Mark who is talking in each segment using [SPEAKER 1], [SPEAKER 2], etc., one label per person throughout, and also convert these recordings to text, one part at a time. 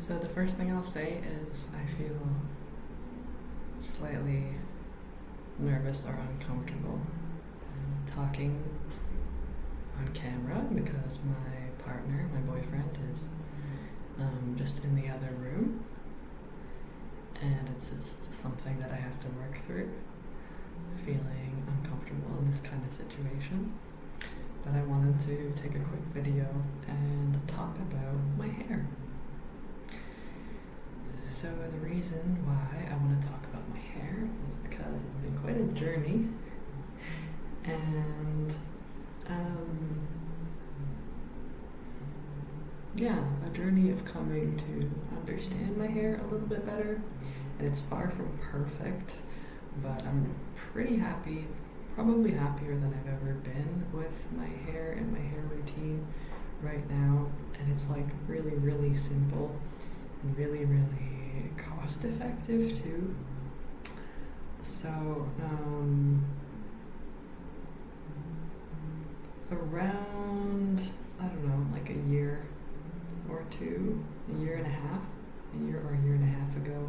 [SPEAKER 1] So the first thing I'll say is I feel slightly nervous or uncomfortable talking on camera because my partner, my boyfriend, is just in the other room, and it's just something that I have to work through, feeling uncomfortable in this kind of situation. But I wanted to take a quick video and talk about my hair. So the reason why I want to talk about my hair is because it's been quite a journey, and a journey of coming to understand my hair a little bit better. And it's far from perfect, but I'm pretty happy, probably happier than I've ever been with my hair and my hair routine right now. And it's like really, really simple and really, really cost effective too. So around, I don't know, like a year or two, a year and a half ago,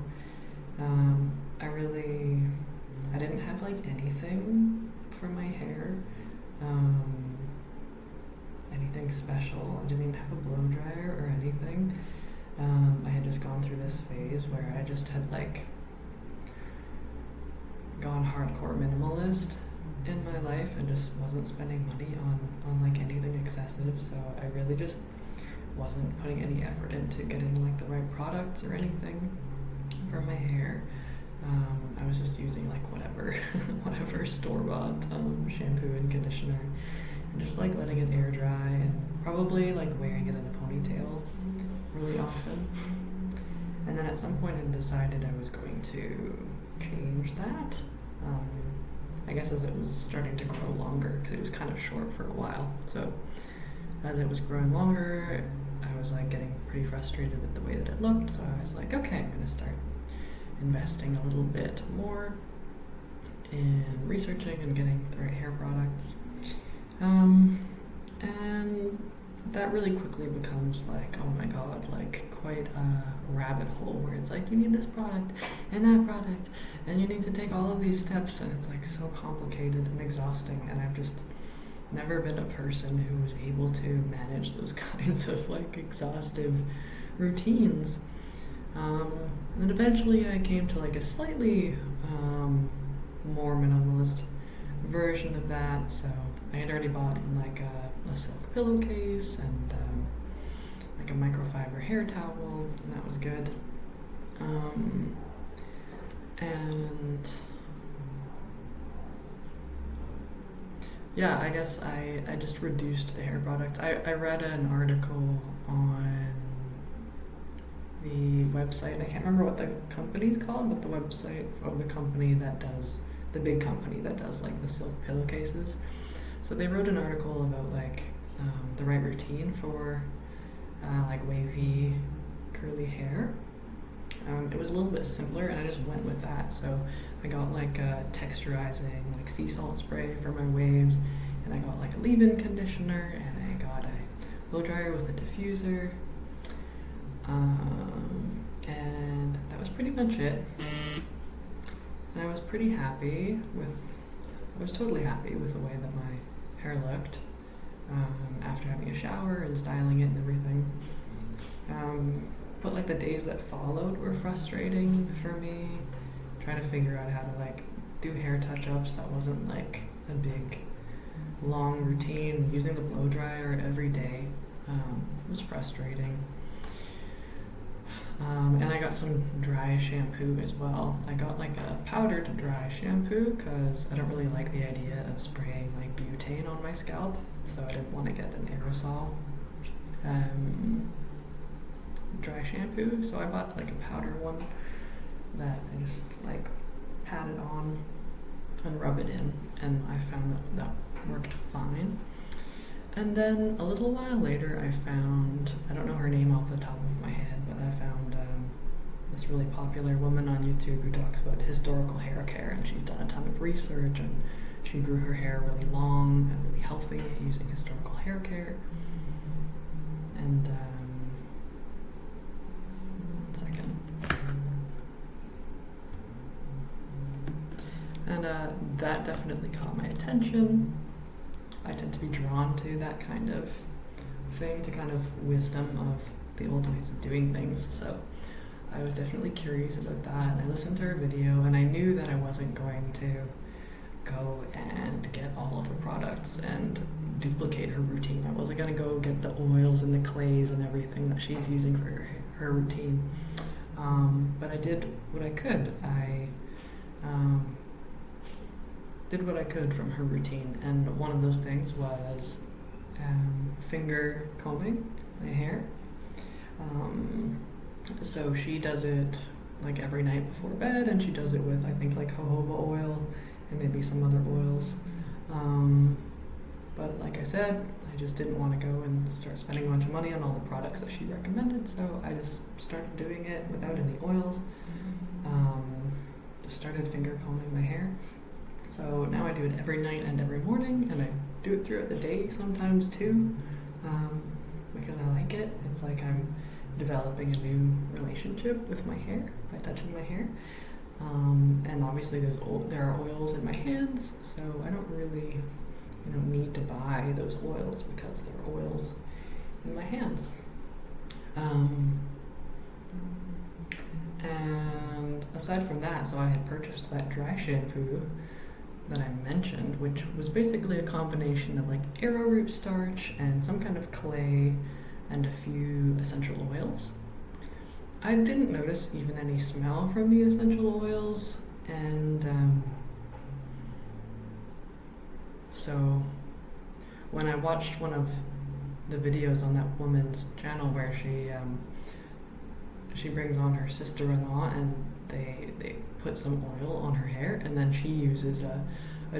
[SPEAKER 1] I didn't have like anything for my hair, anything special. I didn't even have a blow dryer or anything. I had just gone through this phase where I just had like gone hardcore minimalist in my life and just wasn't spending money on like anything excessive. So I really just wasn't putting any effort into getting like the right products or anything for my hair. I was just using like whatever store-bought shampoo and conditioner, and just like letting it air dry, and probably like wearing it in a ponytail really often. And then at some point I decided I was going to change that. I guess as it was starting to grow longer, because it was kind of short for a while. So as it was growing longer, I was like getting pretty frustrated with the way that it looked. So I was like, okay, I'm going to start investing a little bit more in researching and getting the right hair products. And that really quickly becomes like, oh my god, like quite a rabbit hole where it's like, you need this product and that product, and you need to take all of these steps, and it's like so complicated and exhausting. And I've just never been a person who was able to manage those kinds of like exhaustive routines. And then eventually I came to like a slightly more minimalist version of that. So I had already bought like a silk pillowcase and like a microfiber hair towel, and that was good. And yeah, I guess I just reduced the hair product. I read an article on the website. I can't remember what the company's called, but the website of the company that does, the big company that does like the silk pillowcases. So they wrote an article about like the right routine for like wavy curly hair. It was a little bit simpler, and I just went with that. So I got like a texturizing like sea salt spray for my waves, and I got like a leave-in conditioner, and I got a blow dryer with a diffuser. And that was pretty much it. And I was pretty happy with, I was totally happy with the way that my hair looked after having a shower and styling it and everything. But like the days that followed were frustrating for me, trying to figure out how to like do hair touch-ups that wasn't like a big long routine. Using the blow dryer every day was frustrating. And I got some dry shampoo as well. I got like a powdered dry shampoo because I don't really like the idea of spraying like butane on my scalp, so I didn't want to get an aerosol dry shampoo. So I bought like a powder one that I just like pat it on and rub it in, and I found that worked fine. And then a little while later I found, I don't know her name off the top of my head, but I found this really popular woman on YouTube who talks about historical hair care, and she's done a ton of research, and she grew her hair really long and really healthy using historical hair care. And that definitely caught my attention. I tend to be drawn to that kind of thing, to kind of wisdom of the old ways of doing things. So I was definitely curious about that. I listened to her video, and I knew that I wasn't going to go and get all of the products and duplicate her routine. I wasn't going to go get the oils and the clays and everything that she's using for her routine. But I did what I could. I did what I could from her routine, and one of those things was finger combing my hair. So she does it like every night before bed, and she does it with, I think, like jojoba oil and maybe some other oils. But like I said, I just didn't want to go and start spending a bunch of money on all the products that she recommended, so I just started doing it without any oils. Just started finger combing my hair. So now I do it every night and every morning, and I do it throughout the day sometimes too, because I like it. It's like I'm developing a new relationship with my hair by touching my hair. And obviously there are oils in my hands, so I don't really need to buy those oils because there are oils in my hands. And aside from that, so I had purchased that dry shampoo that I mentioned, which was basically a combination of like arrowroot starch and some kind of clay and a few essential oils. I didn't notice even any smell from the essential oils, and so when I watched one of the videos on that woman's channel where she brings on her sister-in-law and they put some oil on her hair, and then she uses a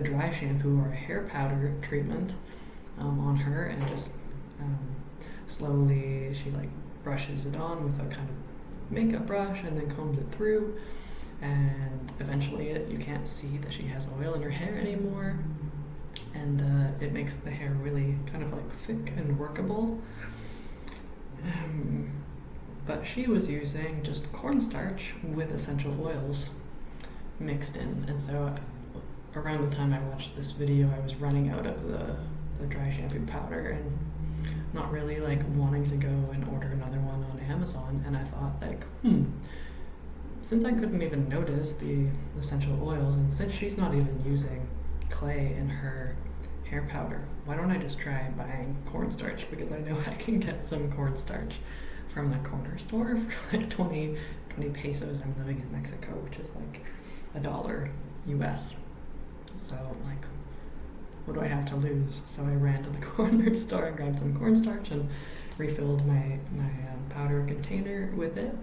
[SPEAKER 1] dry shampoo or a hair powder treatment on her, and just slowly she like brushes it on with a kind of makeup brush and then combs it through, and eventually you can't see that she has oil in her hair anymore, and it makes the hair really kind of like thick and workable. But she was using just cornstarch with essential oils mixed in, and so around the time I watched this video, I was running out of the dry shampoo powder and not really like wanting to go and order another one on Amazon. And I thought like, since I couldn't even notice the essential oils, and since she's not even using clay in her hair powder, why don't I just try buying cornstarch? Because I know I can get some cornstarch from the corner store for like 20 pesos. I'm living in Mexico, which is like $1 US. So like, what do I have to lose? So I ran to the corner store and grabbed some cornstarch and refilled my powder container with it.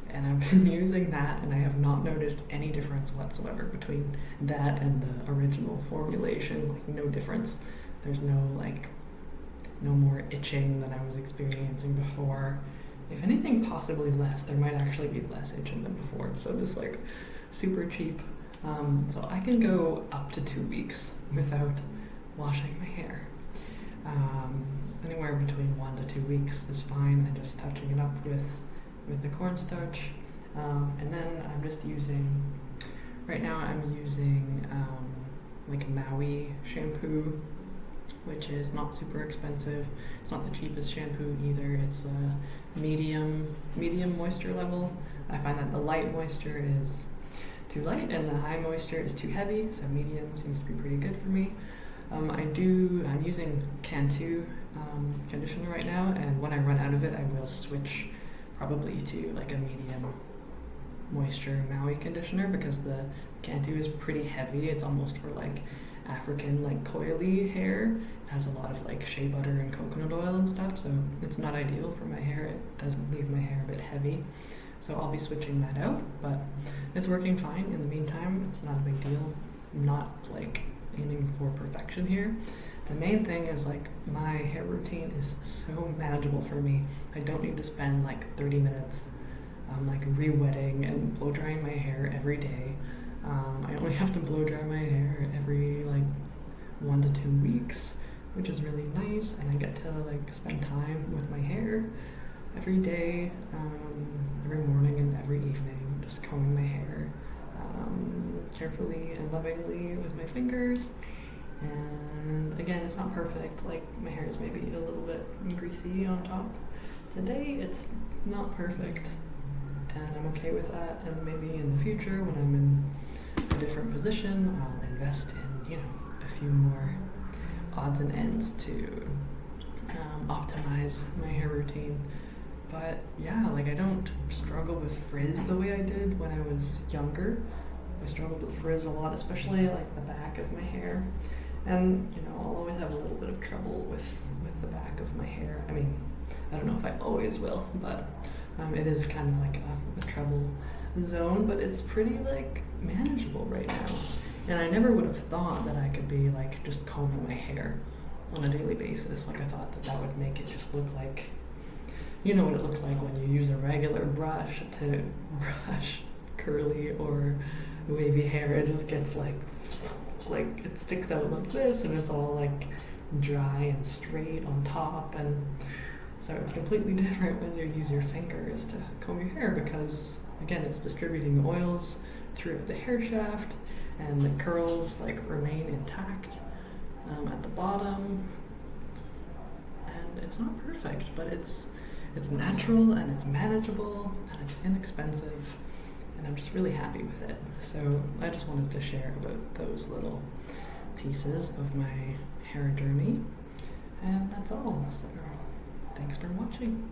[SPEAKER 1] And I've been using that, and I have not noticed any difference whatsoever between that and the original formulation. Like, no difference. There's no more itching than I was experiencing before. If anything, possibly less. There might actually be less itching than before. So this like super cheap. So I can go up to 2 weeks without washing my hair. Anywhere between 1 to 2 weeks is fine, and just touching it up with the cornstarch. And then I'm just using, right now I'm using like Maui shampoo, which is not super expensive. It's not the cheapest shampoo either. It's a medium moisture level. I find that the light moisture is too light and the high moisture is too heavy, so medium seems to be pretty good for me. I'm using Cantu conditioner right now, and when I run out of it, I will switch probably to like a medium moisture Maui conditioner, because the Cantu is pretty heavy. It's almost for like African like coily hair. It has a lot of like shea butter and coconut oil and stuff, so it's not ideal for my hair. It does leave my hair a bit heavy, so I'll be switching that out, but it's working fine in the meantime. It's not a big deal. I'm not like aiming for perfection here. The main thing is like my hair routine is so manageable for me. I don't need to spend like 30 minutes like re-wetting and blow drying my hair every day. I only have to blow dry my hair every like 1 to 2 weeks, which is really nice, and I get to like spend time with my hair every day, every morning and every evening, just combing my hair. carefully and lovingly with my fingers. And again, it's not perfect. Like, my hair is maybe a little bit greasy on top. Today, it's not perfect, and I'm okay with that. And maybe in the future, when I'm in a different position, I'll invest in, a few more odds and ends to optimize my hair routine. But yeah, like, I don't struggle with frizz the way I did when I was younger. I struggled with frizz a lot, especially like the back of my hair. And, I'll always have a little bit of trouble with the back of my hair. I mean, I don't know if I always will, but it is kind of like a trouble zone, but it's pretty, like, manageable right now. And I never would have thought that I could be, like, just combing my hair on a daily basis. Like, I thought that would make it just look like, what it looks like when you use a regular brush to brush curly or wavy hair. It just gets like it sticks out like this, and it's all like dry and straight on top. And so it's completely different when you use your fingers to comb your hair, because again, it's distributing oils throughout the hair shaft, and the curls like remain intact at the bottom. And it's not perfect, but it's natural, and it's manageable, and it's inexpensive, and I'm just really happy with it. So I just wanted to share about those little pieces of my hair journey, and that's all. So thanks for watching.